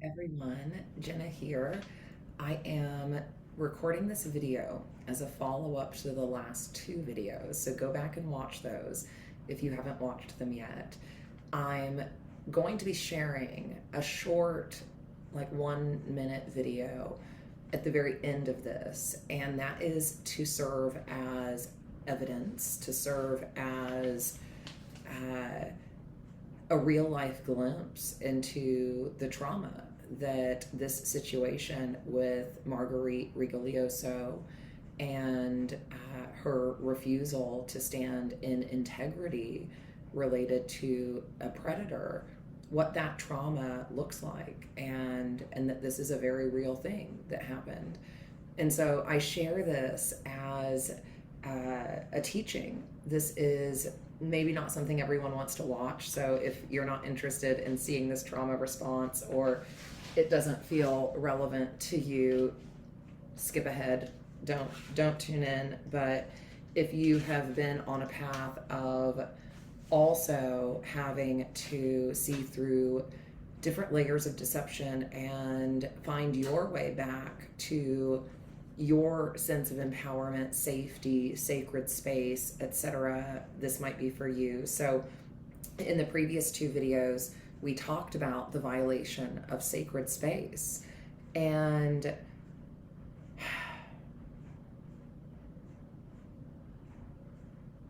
Everyone, Jenna here. I am recording this video as a follow-up to the last two videos, so go back and watch those if you haven't watched them yet. I'm going to be sharing a short, like 1 minute video at the very end of this, and that is to serve as evidence, to serve as a real life glimpse into the trauma that this situation with Marguerite Rigoglioso and her refusal to stand in integrity related to a predator, what that trauma looks like, and that this is a very real thing that happened. And so I share this as a teaching. This is maybe not something everyone wants to watch. So if you're not interested in seeing this trauma response, or it doesn't feel relevant to you, skip ahead. Don't tune in. But if you have been on a path of also having to see through different layers of deception and find your way back to your sense of empowerment, safety, sacred space, etc., this might be for you. So in the previous two videos, we talked about the violation of sacred space. And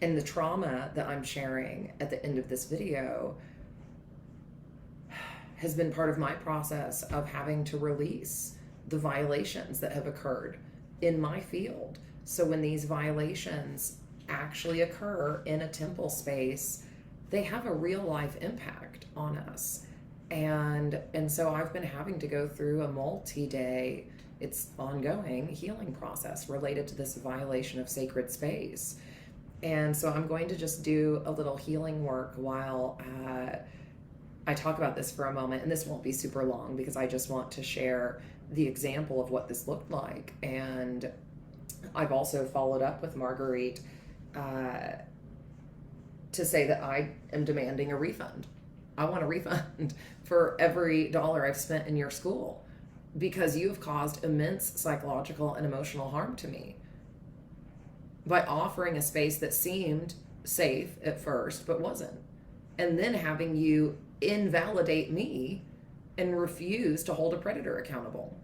the trauma that I'm sharing at the end of this video has been part of my process of having to release the violations that have occurred in my field. So when these violations actually occur in a temple space, they have a real life impact on us. And so I've been having to go through a multi-day, it's ongoing healing process related to this violation of sacred space. And so I'm going to just do a little healing work while I talk about this for a moment. And this won't be super long because I just want to share the example of what this looked like. And I've also followed up with Marguerite to say that I am demanding a refund. I want a refund for every dollar I've spent in your school because you have caused immense psychological and emotional harm to me by offering a space that seemed safe at first but wasn't, and then having you invalidate me and refuse to hold a predator accountable.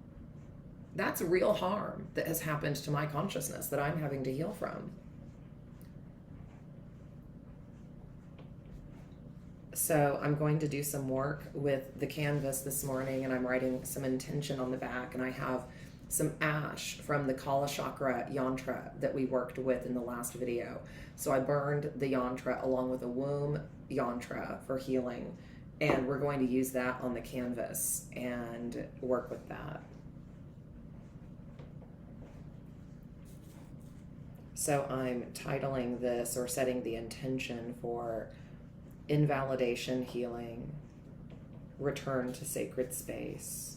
That's real harm that has happened to my consciousness that I'm having to heal from. So I'm going to do some work with the canvas this morning, and I'm writing some intention on the back, and I have some ash from the Kala Chakra yantra that we worked with in the last video. So I burned the yantra along with a womb yantra for healing, and we're going to use that on the canvas and work with that. So I'm titling this, or setting the intention for, invalidation healing, return to sacred space,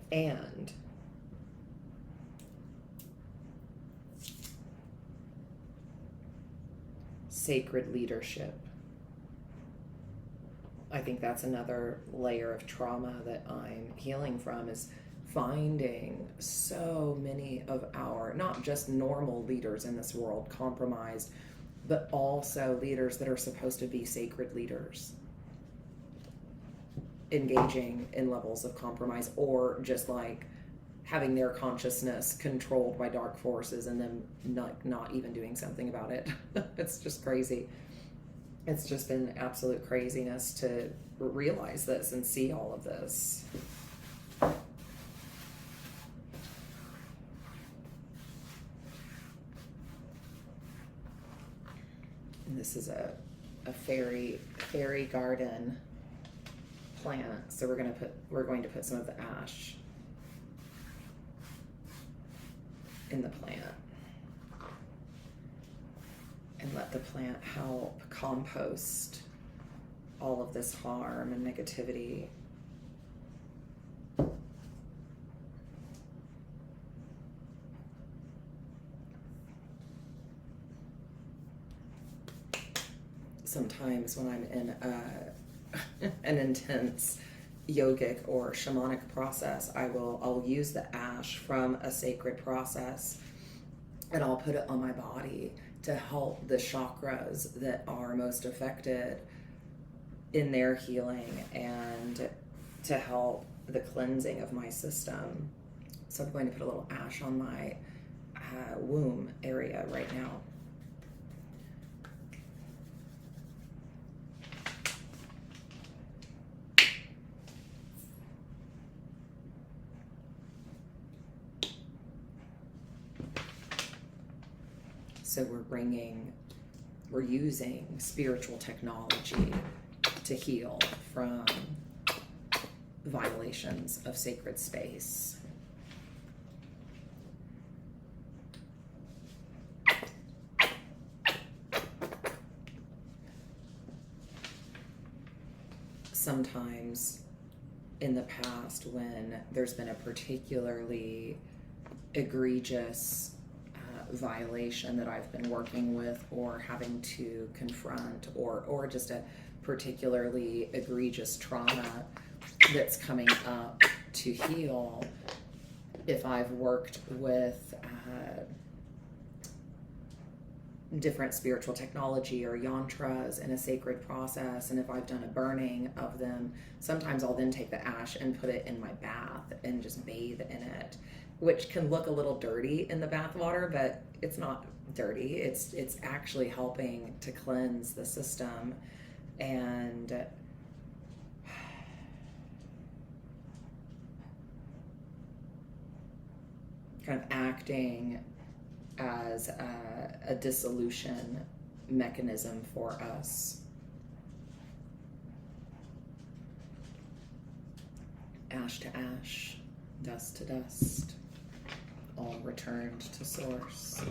and sacred leadership. I think that's another layer of trauma that I'm healing from, is finding so many of our, not just normal leaders in this world, compromised, but also leaders that are supposed to be sacred leaders, engaging in levels of compromise, or just like having their consciousness controlled by dark forces and them not even doing something about it. It's just crazy. It's just been absolute craziness to realize this and see all of this. And this is a fairy garden plant. So we're going to put some of the ash in the plant and let the plant help compost all of this harm and negativity. Sometimes when I'm in an intense yogic or shamanic process, I'll use the ash from a sacred process and I'll put it on my body to help the chakras that are most affected in their healing and to help the cleansing of my system. So I'm going to put a little ash on my womb area right now. So we're using spiritual technology to heal from violations of sacred space. Sometimes in the past, when there's been a particularly egregious violation that I've been working with or having to confront, or just a particularly egregious trauma that's coming up to heal, if I've worked with different spiritual technology or yantras in a sacred process, and if I've done a burning of them, sometimes I'll then take the ash and put it in my bath and just bathe in it, which can look a little dirty in the bath water, but it's not dirty. It's actually helping to cleanse the system and kind of acting as a dissolution mechanism for us. Ash to ash, dust to dust, all returned to source.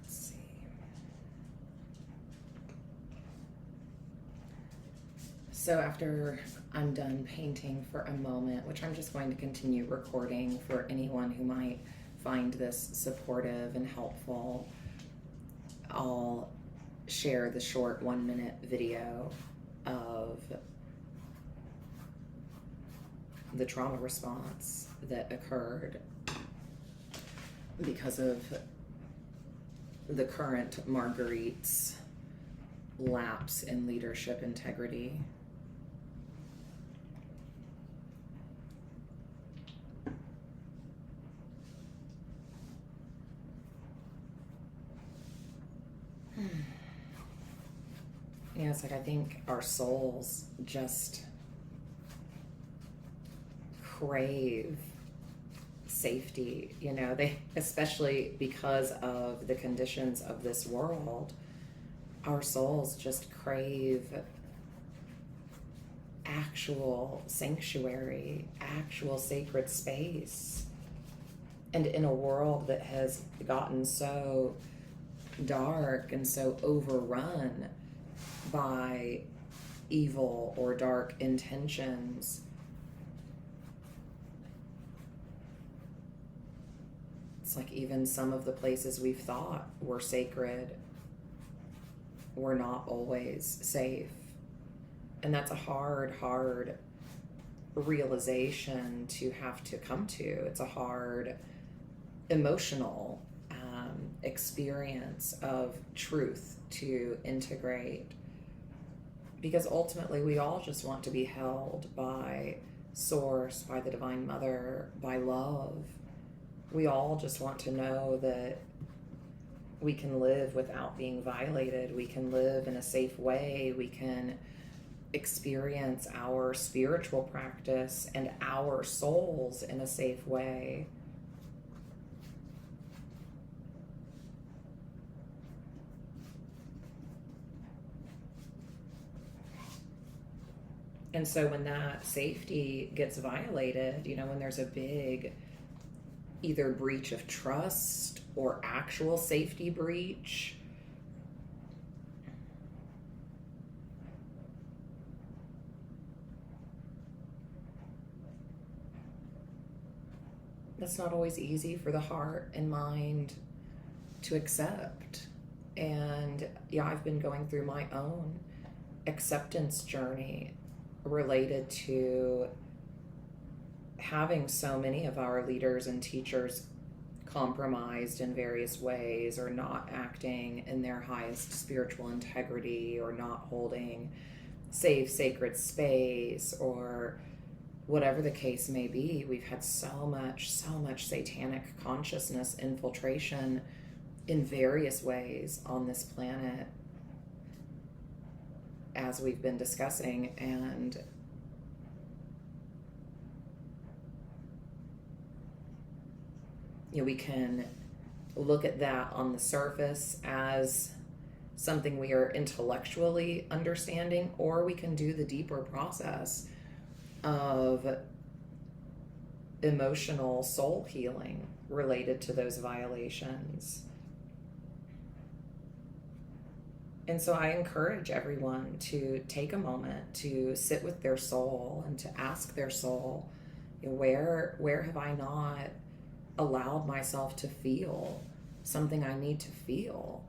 Let's see. So after I'm done painting for a moment, which I'm just going to continue recording for anyone who might find this supportive and helpful, I'll share the short 1-minute video of the trauma response that occurred because of the current Marguerite's lapse in leadership integrity. Yeah, it's like I think our souls just crave safety, they, especially because of the conditions of this world, our souls just crave actual sanctuary, actual sacred space. And in a world that has gotten so dark and so overrun by evil or dark intentions, it's like even some of the places we've thought were sacred were not always safe. And that's a hard realization to have to come to. It's a hard emotional experience of truth to integrate, because ultimately we all just want to be held by Source, by the Divine Mother, by love. We all just want to know that we can live without being violated. We can live in a safe way. We can experience our spiritual practice and our souls in a safe way. And so when that safety gets violated, when there's a big either breach of trust or actual safety breach, that's not always easy for the heart and mind to accept. And yeah, I've been going through my own acceptance journey related to having so many of our leaders and teachers compromised in various ways, or not acting in their highest spiritual integrity, or not holding safe, sacred space, or whatever the case may be. We've had so much satanic consciousness infiltration in various ways on this planet, as we've been discussing. And we can look at that on the surface as something we are intellectually understanding, or we can do the deeper process of emotional soul healing related to those violations. And so I encourage everyone to take a moment to sit with their soul and to ask their soul, where have I not allowed myself to feel something I need to feel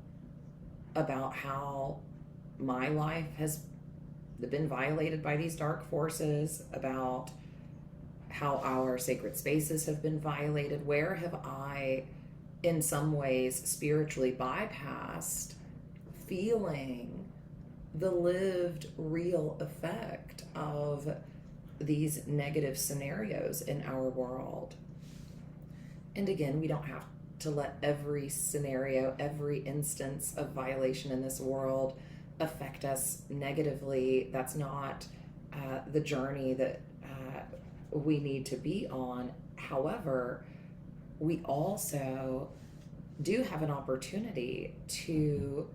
about how my life has been violated by these dark forces, about how our sacred spaces have been violated. Where have I, in some ways, spiritually bypassed feeling the lived, real effect of these negative scenarios in our world? And again, we don't have to let every scenario, every instance of violation in this world affect us negatively. That's not the journey that we need to be on. However, we also do have an opportunity to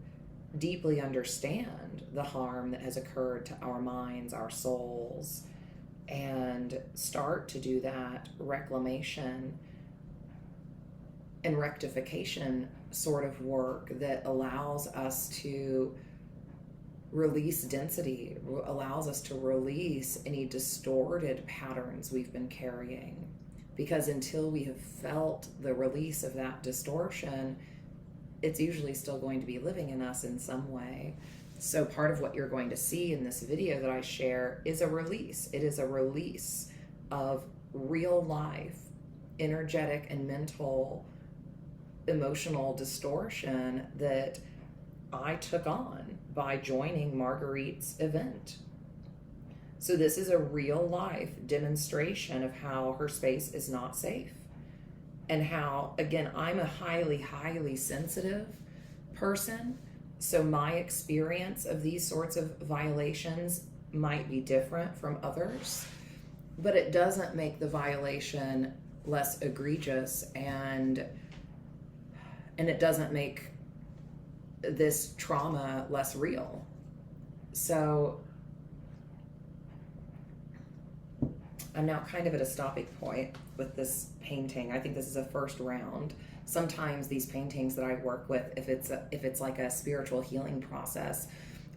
deeply understand the harm that has occurred to our minds, our souls, and start to do that reclamation and rectification sort of work that allows us to release density, allows us to release any distorted patterns we've been carrying. Because until we have felt the release of that distortion, it's usually still going to be living in us in some way. So part of what you're going to see in this video that I share is a release. It is a release of real life, energetic and mental, emotional distortion that I took on by joining Marguerite's event. So this is a real life demonstration of how her space is not safe, and how, again, I'm a highly, highly sensitive person. So my experience of these sorts of violations might be different from others, but it doesn't make the violation less egregious, and it doesn't make this trauma less real. So I'm now kind of at a stopping point with this painting. I think this is a first round. Sometimes these paintings that I work with, if it's like a spiritual healing process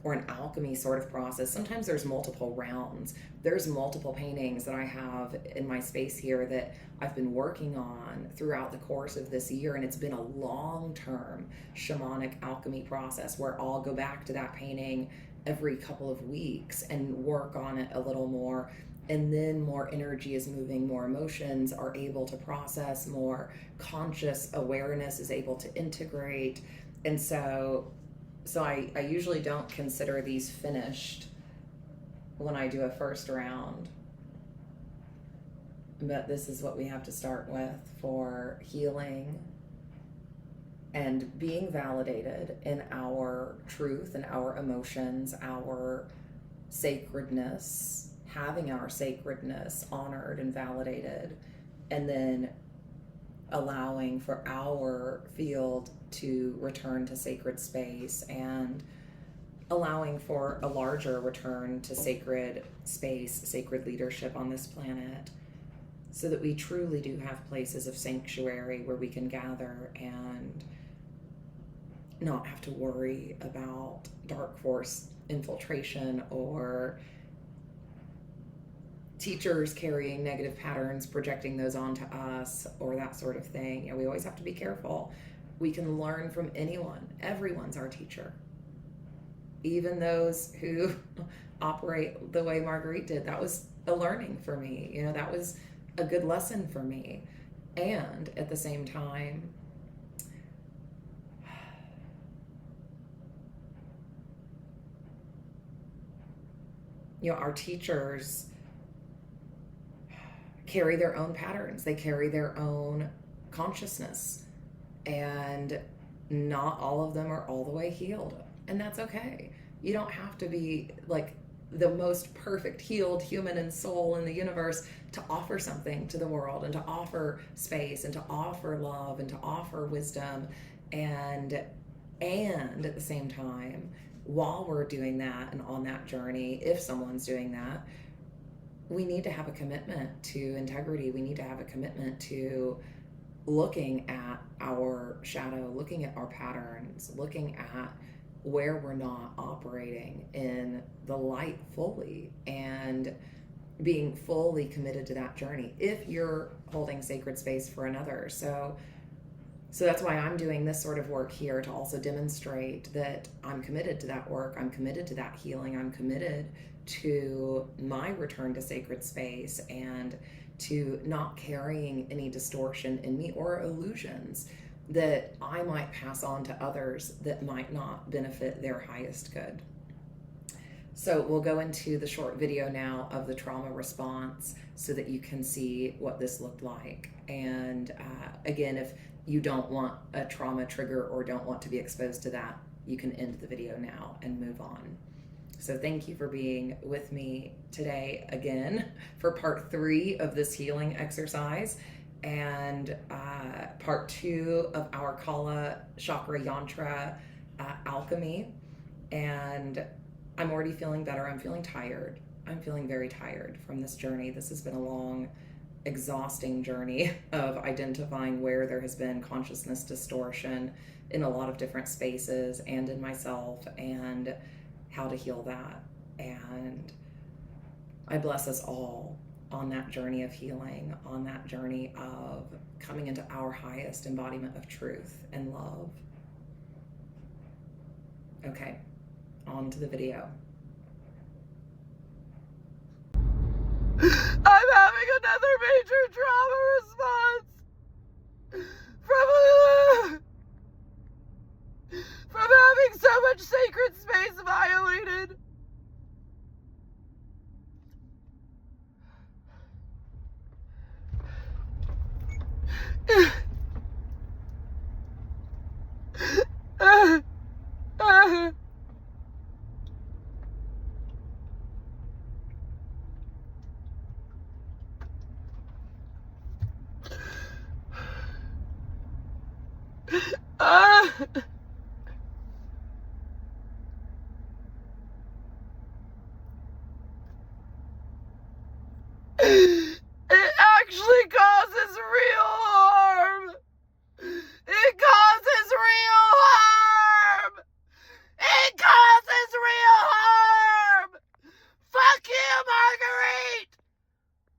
or an alchemy sort of process, sometimes there's multiple rounds. There's multiple paintings that I have in my space here that I've been working on throughout the course of this year, and it's been a long-term shamanic alchemy process where I'll go back to that painting every couple of weeks and work on it a little more, and then more energy is moving, more emotions are able to process, more conscious awareness is able to integrate. And so I usually don't consider these finished when I do a first round, but this is what we have to start with for healing and being validated in our truth and our emotions, our sacredness, having our sacredness honored and validated, and then allowing for our field to return to sacred space, and allowing for a larger return to sacred space, sacred leadership on this planet, so that we truly do have places of sanctuary where we can gather and not have to worry about dark force infiltration or teachers carrying negative patterns, projecting those onto us, or that sort of thing. We always have to be careful We can learn from anyone. Everyone's our teacher. Even those who operate the way Marguerite did. That was a learning for me. You know, that was a good lesson for me. And at the same time, you know, our teachers carry their own patterns. They carry their own consciousness. And not all of them are all the way healed. And that's okay. You don't have to be like the most perfect healed human and soul in the universe to offer something to the world, and to offer space, and to offer love, and to offer wisdom. And at the same time, while we're doing that and on that journey, if someone's doing that, we need to have a commitment to integrity. We need to have a commitment to looking at our shadow, looking at our patterns, looking at where we're not operating in the light fully, and being fully committed to that journey if you're holding sacred space for another. So that's why I'm doing this sort of work here, to also demonstrate that I'm committed to that work. I'm committed to that healing. I'm committed to my return to sacred space, and to not carrying any distortion in me or illusions that I might pass on to others that might not benefit their highest good. So we'll go into the short video now of the trauma response so that you can see what this looked like. And again, if you don't want a trauma trigger or don't want to be exposed to that, you can end the video now and move on. So thank you for being with me today again for part 3 of this healing exercise, and part 2 of our Kala Chakra Yantra alchemy. And I'm already feeling better. I'm feeling tired. I'm feeling very tired from this journey. This has been a long, exhausting journey of identifying where there has been consciousness distortion in a lot of different spaces and in myself, and how to heal that. And I bless us all on that journey of healing, on that journey of coming into our highest embodiment of truth and love. Okay, on to the video. I'm having another major trauma response from having so much sacred space violated.